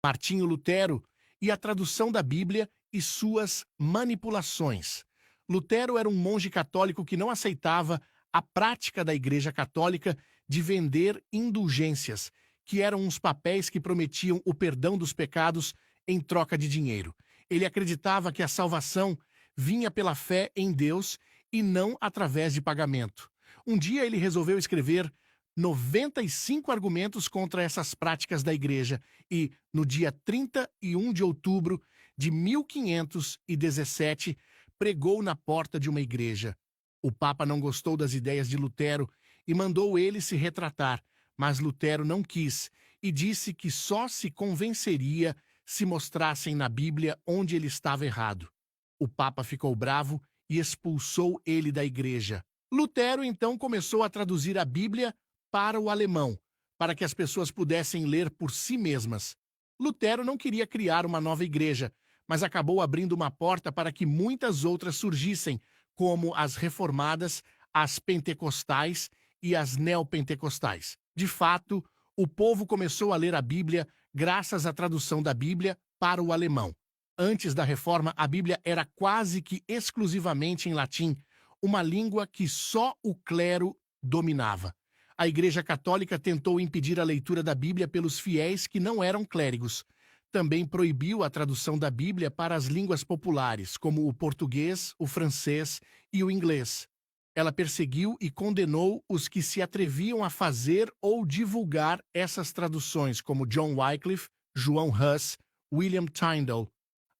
Martinho Lutero e a tradução da Bíblia e suas manipulações. Lutero era um monge católico que não aceitava a prática da Igreja Católica de vender indulgências, que eram uns papéis que prometiam o perdão dos pecados em troca de dinheiro. Ele acreditava que a salvação vinha pela fé em Deus e não através de pagamento. Um dia ele resolveu escrever 95 argumentos contra essas práticas da Igreja e, no dia 31 de outubro de 1517, pregou na porta de uma igreja. O Papa não gostou das ideias de Lutero e mandou ele se retratar, mas Lutero não quis e disse que só se convenceria se mostrassem na Bíblia onde ele estava errado. O Papa ficou bravo e expulsou ele da igreja. Lutero então começou a traduzir a Bíblia para o alemão, para que as pessoas pudessem ler por si mesmas. Lutero não queria criar uma nova igreja, mas acabou abrindo uma porta para que muitas outras surgissem, como as reformadas, as pentecostais e as neopentecostais. De fato, o povo começou a ler a Bíblia graças à tradução da Bíblia para o alemão. Antes da Reforma, a Bíblia era quase que exclusivamente em latim, uma língua que só o clero dominava. A Igreja Católica tentou impedir a leitura da Bíblia pelos fiéis que não eram clérigos. Também proibiu a tradução da Bíblia para as línguas populares, como o português, o francês e o inglês. Ela perseguiu e condenou os que se atreviam a fazer ou divulgar essas traduções, como John Wycliffe, João Hus, William Tyndale.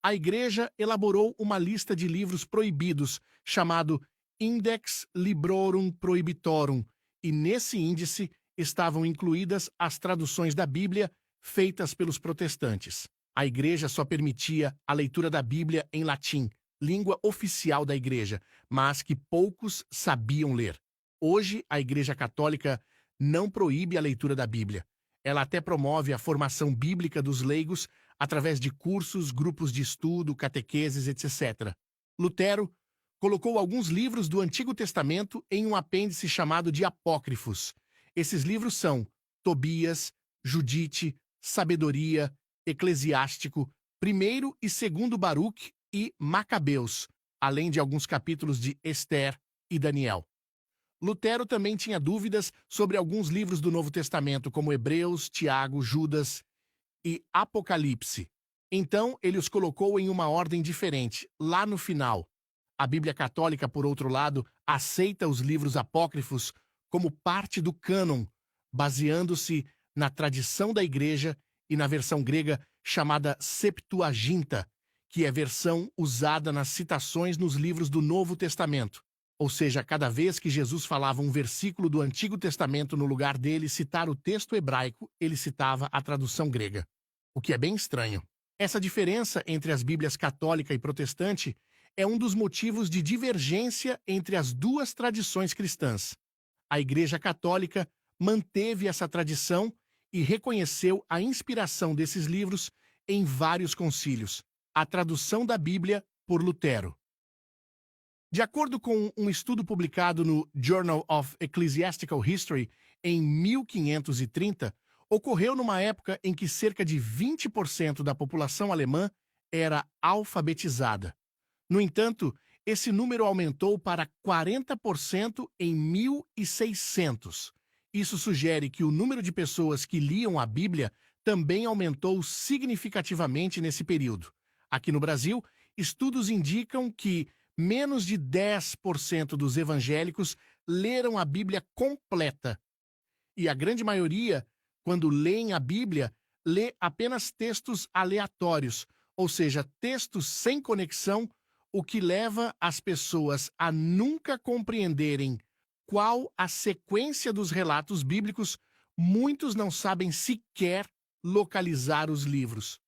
A Igreja elaborou uma lista de livros proibidos, chamado Index Librorum Prohibitorum, e nesse índice estavam incluídas as traduções da Bíblia feitas pelos protestantes. A Igreja só permitia a leitura da Bíblia em latim, língua oficial da Igreja, mas que poucos sabiam ler. Hoje, a Igreja Católica não proíbe a leitura da Bíblia. Ela até promove a formação bíblica dos leigos através de cursos, grupos de estudo, catequeses, etc. Lutero colocou alguns livros do Antigo Testamento em um apêndice chamado de Apócrifos. Esses livros são Tobias, Judite, Sabedoria, Eclesiástico, primeiro e segundo Baruque e Macabeus, além de alguns capítulos de Esther e Daniel. Lutero também tinha dúvidas sobre alguns livros do Novo Testamento, como Hebreus, Tiago, Judas e Apocalipse. Então, ele os colocou em uma ordem diferente, lá no final. A Bíblia Católica, por outro lado, aceita os livros apócrifos como parte do cânon, baseando-se na tradição da Igreja e na versão grega chamada Septuaginta, que é a versão usada nas citações nos livros do Novo Testamento. Ou seja, cada vez que Jesus falava um versículo do Antigo Testamento no lugar dele citar o texto hebraico, ele citava a tradução grega. O que é bem estranho. Essa diferença entre as Bíblias católica e protestante é um dos motivos de divergência entre as duas tradições cristãs. A Igreja Católica manteve essa tradição e reconheceu a inspiração desses livros em vários concílios. A tradução da Bíblia por Lutero. De acordo com um estudo publicado no Journal of Ecclesiastical History em 1530, ocorreu numa época em que cerca de 20% da população alemã era alfabetizada. No entanto, esse número aumentou para 40% em 1600. Isso sugere que o número de pessoas que liam a Bíblia também aumentou significativamente nesse período. Aqui no Brasil, estudos indicam que menos de 10% dos evangélicos leram a Bíblia completa. E a grande maioria, quando leem a Bíblia, lê apenas textos aleatórios, ou seja, textos sem conexão, o que leva as pessoas a nunca compreenderem qual a sequência dos relatos bíblicos. Muitos não sabem sequer localizar os livros.